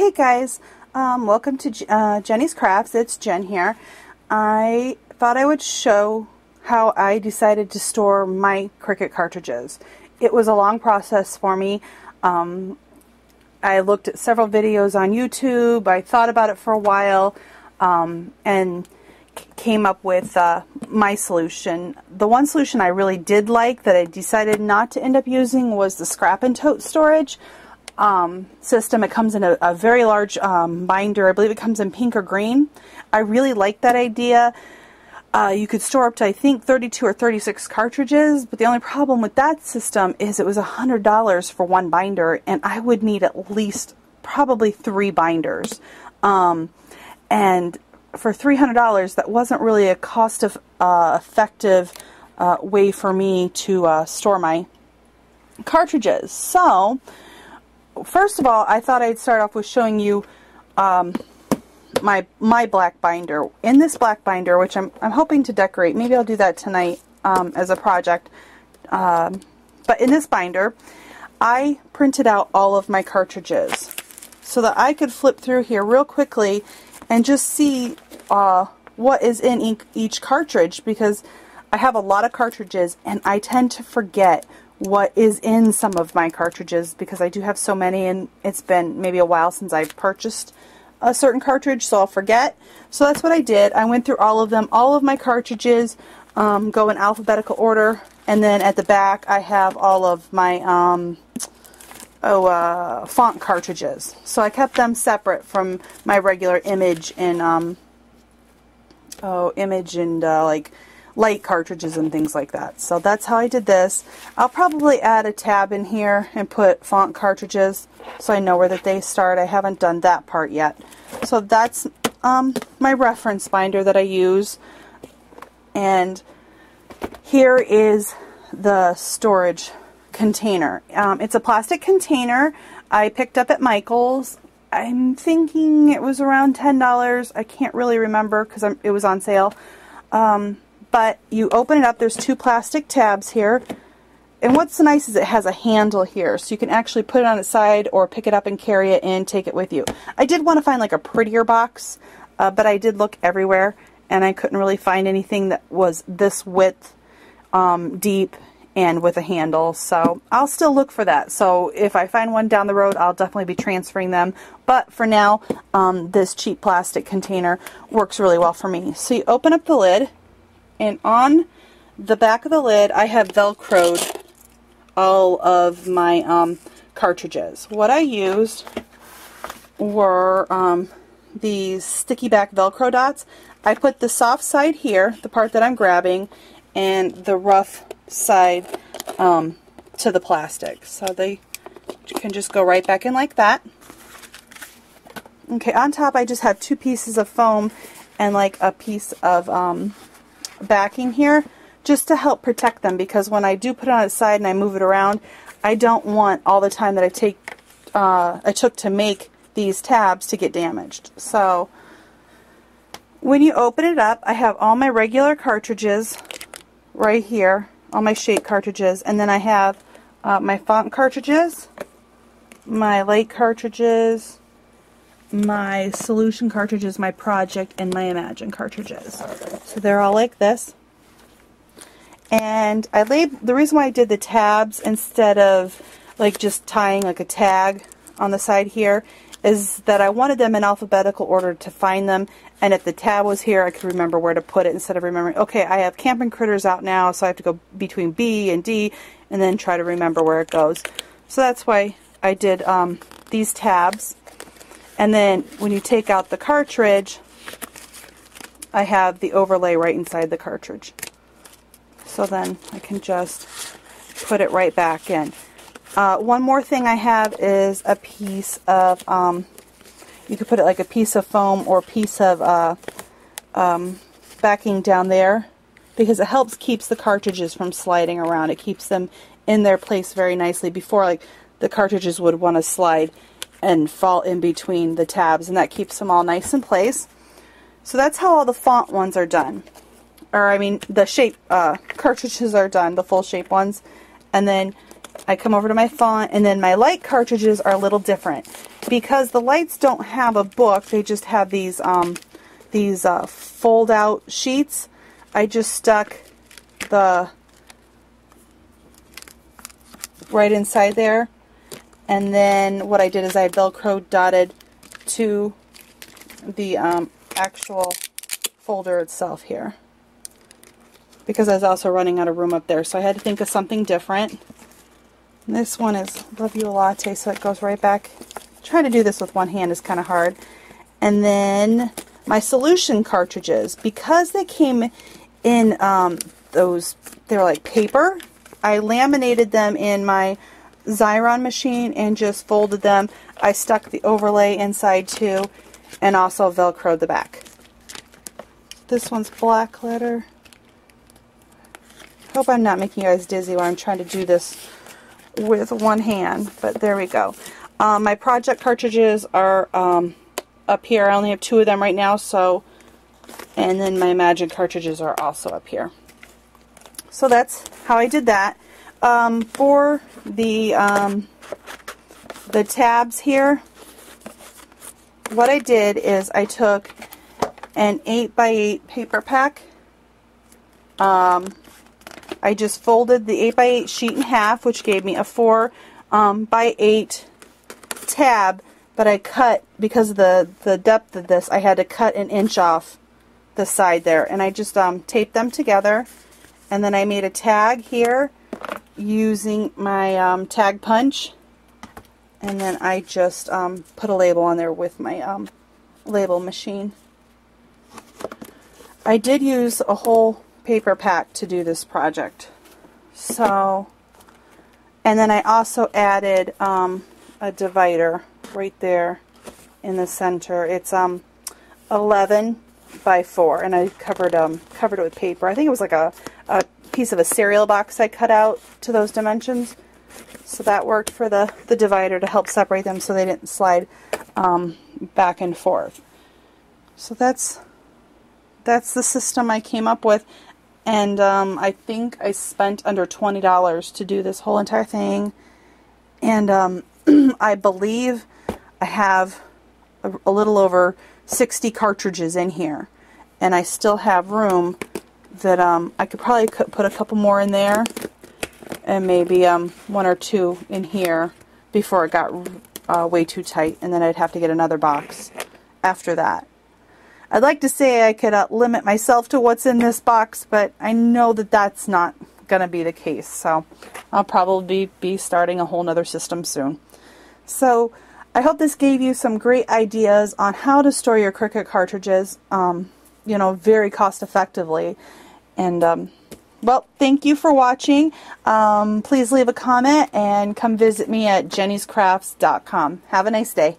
Hey guys, welcome to Jenny's Crafts. It's Jen here. I thought I would show how I decided to store my Cricut cartridges. It was a long process for me. I looked at several videos on YouTube. I thought about it for a while and came up with my solution. The one solution I really did like that I decided not to end up using was the scrap and tote storage system. It comes in a very large binder. I believe it comes in pink or green. I really like that idea. You could store up to, I think, 32 or 36 cartridges, but the only problem with that system is it was $100 for one binder, and I would need at least probably 3 binders. And for $300, that wasn't really a cost-effective way for me to store my cartridges. So, first of all, I thought I'd start off with showing you my black binder. In this black binder, which I'm hoping to decorate, maybe I'll do that tonight as a project, but in this binder, I printed out all of my cartridges so that I could flip through here real quickly and just see what is in each cartridge, because I have a lot of cartridges and I tend to forget what is in some of my cartridges because I do have so many, and it's been maybe a while since I purchased a certain cartridge, so I'll forget. So that's what I did. I went through all of them. All of my cartridges go in alphabetical order, and then at the back I have all of my font cartridges. So I kept them separate from my regular image and like light cartridges and things like that. So that's how I did this. I'll probably add a tab in here and put font cartridges so I know where that they start. I haven't done that part yet. So that's my reference binder that I use. And here is the storage container. It's a plastic container I picked up at Michael's. I'm thinking it was around $10. I can't really remember because it was on sale. But you open it up, there's 2 plastic tabs here, and what's nice is it has a handle here, so you can actually put it on its side or pick it up and carry it and take it with you. I did want to find like a prettier box, but I did look everywhere and I couldn't really find anything that was this width, deep, and with a handle, so I'll still look for that. So if I find one down the road, I'll definitely be transferring them, but for now, this cheap plastic container works really well for me. So you open up the lid, and on the back of the lid, I have Velcroed all of my cartridges. What I used were these sticky back Velcro dots. I put the soft side here, the part that I'm grabbing, and the rough side to the plastic. So they can just go right back in like that. Okay, on top I just have 2 pieces of foam and like a piece of backing here just to help protect them, because when I do put it on its side and I move it around, I don't want all the time that I took to make these tabs to get damaged. So when you open it up, I have all my regular cartridges right here, all my shape cartridges, and then I have my font cartridges, my light cartridges, my solution cartridges, my project, and my imagine cartridges. So they're all like this. And the reason why I did the tabs instead of like just tying like a tag on the side here is that I wanted them in alphabetical order to find them, and if the tab was here I could remember where to put it instead of remembering, okay, I have Camping Critters out now, so I have to go between B and D and then try to remember where it goes. So that's why I did these tabs. And then when you take out the cartridge, I have the overlay right inside the cartridge. So then I can just put it right back in. One more thing I have is a piece of, you could put it like a piece of foam or a piece of backing down there, because it helps keeps the cartridges from sliding around. It keeps them in their place very nicely before like the cartridges would want to slide and fall in between the tabs, and that keeps them all nice in place. So that's how all the font ones are done. Or I mean the shape cartridges are done, the full shape ones. And then I come over to my font, and then my light cartridges are a little different. Because the lights don't have a book, they just have these fold-out sheets. I just stuck the right inside there, and then what I did is I Velcro dotted to the actual folder itself here, because I was also running out of room up there, so I had to think of something different. And this one is Love You a Latte, so it goes right back. Trying to do this with one hand is kind of hard. And then my solution cartridges, because they came in they were like paper, I laminated them in my Xyron machine and just folded them. I stuck the overlay inside too, and also Velcroed the back. This one's black letter. Hope I'm not making you guys dizzy while I'm trying to do this with one hand, but there we go. My project cartridges are up here. I only have 2 of them right now, so, and then my magic cartridges are also up here. So that's how I did that. For the tabs here, what I did is I took an 8x8 paper pack. I just folded the 8x8 sheet in half, which gave me a 4x8 tab, but I cut, because of the depth of this, I had to cut an inch off the side there, and I just taped them together, and then I made a tag here using my tag punch, and then I just put a label on there with my label machine. I did use a whole paper pack to do this project, so, and then I also added a divider right there in the center. It's 11 by 4, and I covered it with paper. I think it was like a piece of a cereal box I cut out to those dimensions, so that worked for the divider to help separate them so they didn't slide back and forth. So that's the system I came up with, and I think I spent under $20 to do this whole entire thing, and I believe I have a little over 60 cartridges in here, and I still have room that I could probably put a couple more in there, and maybe 1 or 2 in here before it got way too tight, and then I'd have to get another box after that. I'd like to say I could limit myself to what's in this box, but I know that that's not going to be the case, so I'll probably be starting a whole nother system soon. So I hope this gave you some great ideas on how to store your Cricut cartridges, you know, very cost effectively. And well, thank you for watching. Please leave a comment and come visit me at jennyscrafts.com. Have a nice day.